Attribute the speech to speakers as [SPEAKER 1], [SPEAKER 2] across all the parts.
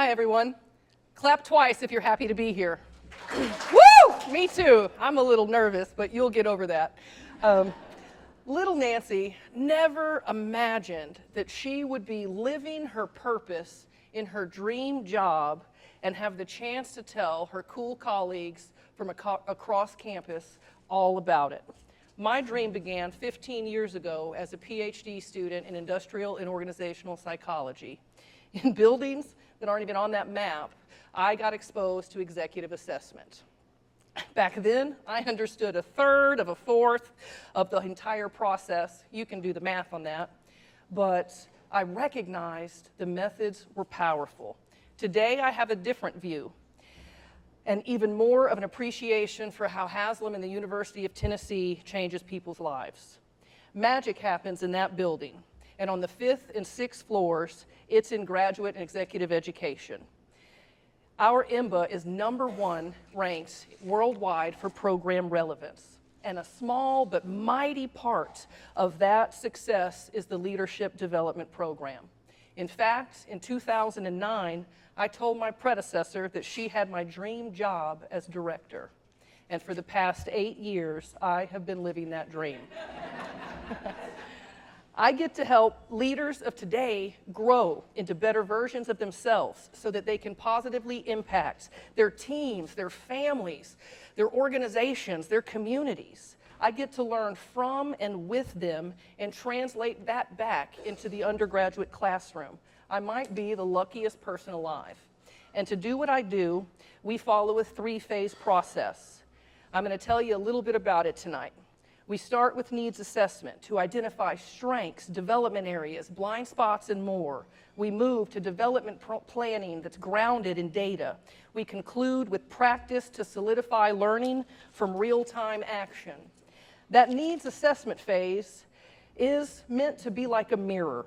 [SPEAKER 1] Hi, everyone. Clap twice if you're happy to be here. Woo! Me too. I'm a little nervous, but you'll get over that. Little Nancy never imagined that she would be living her purpose in her dream job and have the chance to tell her cool colleagues from across campus all about it. My dream began 15 years ago as a PhD student in industrial and organizational psychology. In buildings that aren't even on that map, I got exposed to executive assessment. Back then, I understood a third of a fourth of the entire process. You can do the math on that. But I recognized the methods were powerful. Today, I have a different view and even more of an appreciation for how Haslam and the University of Tennessee changes people's lives. Magic happens in that building, and on the 5th and 6th floors, it's in graduate and executive education. Our IMBA is #1 ranked worldwide for program relevance, and a small but mighty part of that success is the Leadership Development Program. In fact, in 2009, I told my predecessor that she had my dream job as director, and for the past 8 years, I have been living that dream. I get to help leaders of today grow into better versions of themselves so that they can positively impact their teams, their families, their organizations, their communities. I get to learn from and with them and translate that back into the undergraduate classroom. I might be the luckiest person alive. And to do what I do, we follow a 3-phase process. I'm going to tell you a little bit about it tonight. We start with needs assessment to identify strengths, development areas, blind spots, and more. We move to development planning that's grounded in data. We conclude with practice to solidify learning from real-time action. That needs assessment phase is meant to be like a mirror,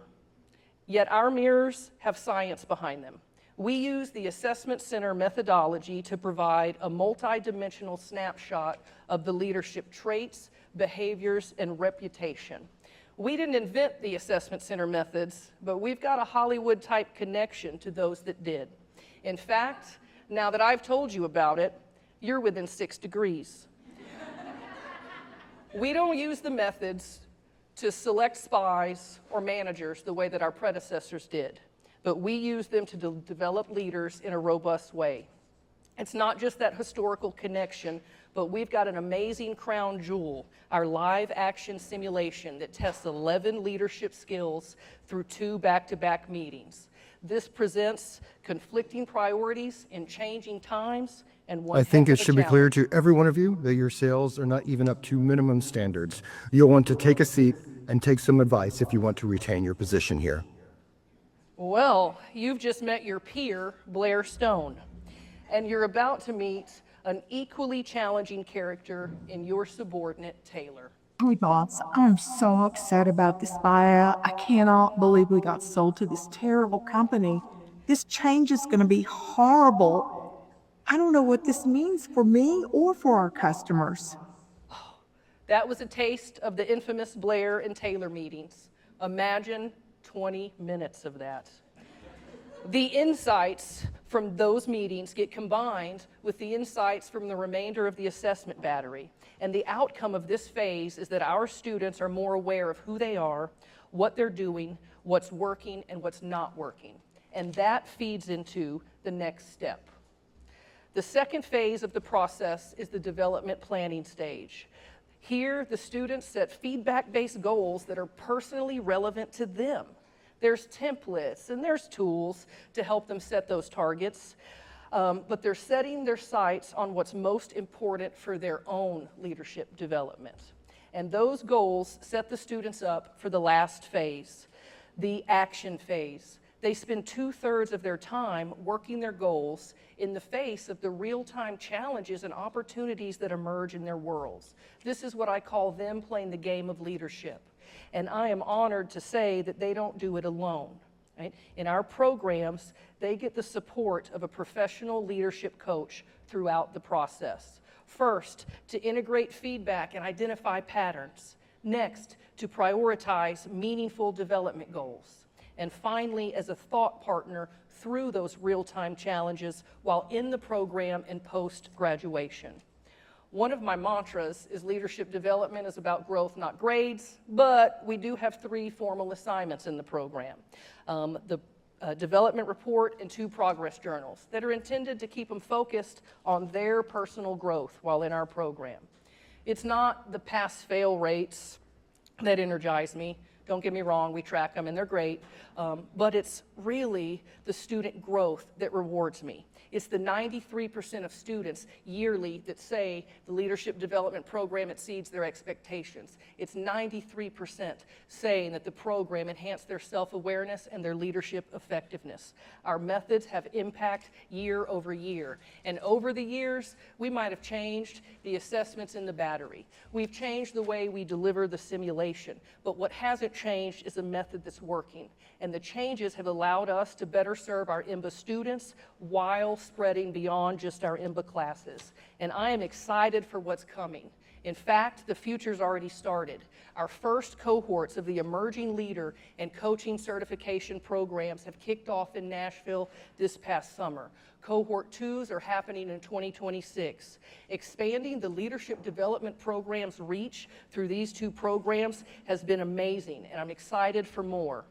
[SPEAKER 1] yet our mirrors have science behind them. We use the assessment center methodology to provide a multidimensional snapshot of the leadership traits, behaviors, and reputation. We didn't invent the assessment center methods, but we've got a Hollywood-type connection to those that did. In fact, now that I've told you about it, you're within 6 degrees. We don't use the methods to select spies or managers the way that our predecessors did, but we use them to develop leaders in a robust way. It's not just that historical connection, but we've got an amazing crown jewel, our live action simulation that tests 11 leadership skills through 2 back-to-back meetings. This presents conflicting priorities in changing times and one
[SPEAKER 2] I think
[SPEAKER 1] heck
[SPEAKER 2] it
[SPEAKER 1] of a
[SPEAKER 2] should be clear
[SPEAKER 1] challenge.
[SPEAKER 2] to every one of you that your sales are not even up to minimum standards. You'll want to take a seat and take some advice if you want to retain your position here.
[SPEAKER 1] Well, you've just met your peer, Blair Stone, and you're about to meet an equally challenging character in your subordinate, Taylor.
[SPEAKER 3] Hey boss, I'm so upset about this buyout. I cannot believe we got sold to this terrible company. This change is going to be horrible. I don't know what this means for me or for our customers.
[SPEAKER 1] That was a taste of the infamous Blair and Taylor meetings. Imagine 20 minutes of that. The insights from those meetings get combined with the insights from the remainder of the assessment battery. And the outcome of this phase is that our students are more aware of who they are, what they're doing, what's working, and what's not working. And that feeds into the next step. The second phase of the process is the development planning stage. Here, the students set feedback-based goals that are personally relevant to them. There's templates and there's tools to help them set those targets, but they're setting their sights on what's most important for their own leadership development. And those goals set the students up for the last phase, the action phase. They spend 2/3 of their time working their goals in the face of the real-time challenges and opportunities that emerge in their worlds. This is what I call them playing the game of leadership. And I am honored to say that they don't do it alone. Right? In our programs, they get the support of a professional leadership coach throughout the process. First, to integrate feedback and identify patterns. Next, to prioritize meaningful development goals. And finally, as a thought partner through those real-time challenges while in the program and post-graduation. One of my mantras is leadership development is about growth, not grades, but we do have 3 formal assignments in the program. The development report and 2 progress journals that are intended to keep them focused on their personal growth while in our program. It's not the pass-fail rates that energize me. Don't get me wrong, we track them and they're great, but it's really the student growth that rewards me. It's the 93% of students yearly that say the leadership development program exceeds their expectations. It's 93% saying that the program enhanced their self-awareness and their leadership effectiveness. Our methods have impact year over year. And over the years, we might have changed the assessments in the battery. We've changed the way we deliver the simulation. But what hasn't changed is a method that's working. And the changes have allowed us to better serve our IMBA students while spreading beyond just our IMBA classes. And I am excited for what's coming. In fact, the future's already started. Our first cohorts of the Emerging Leader and Coaching Certification programs have kicked off in Nashville this past summer. Cohort 2s are happening in 2026. Expanding the leadership development program's reach through these 2 programs has been amazing, and I'm excited for more.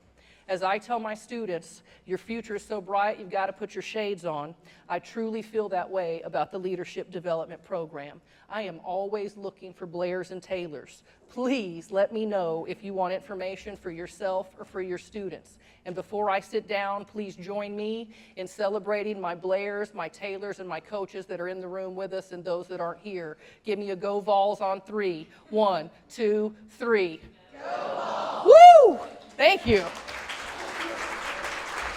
[SPEAKER 1] As I tell my students, your future is so bright, you've got to put your shades on. I truly feel that way about the Leadership Development Program. I am always looking for Blairs and Taylors. Please let me know if you want information for yourself or for your students. And before I sit down, please join me in celebrating my Blairs, my Taylors, and my coaches that are in the room with us and those that aren't here. Give me a go Vols on 3. 1, 2, 3. Go Vols! Woo! Thank you.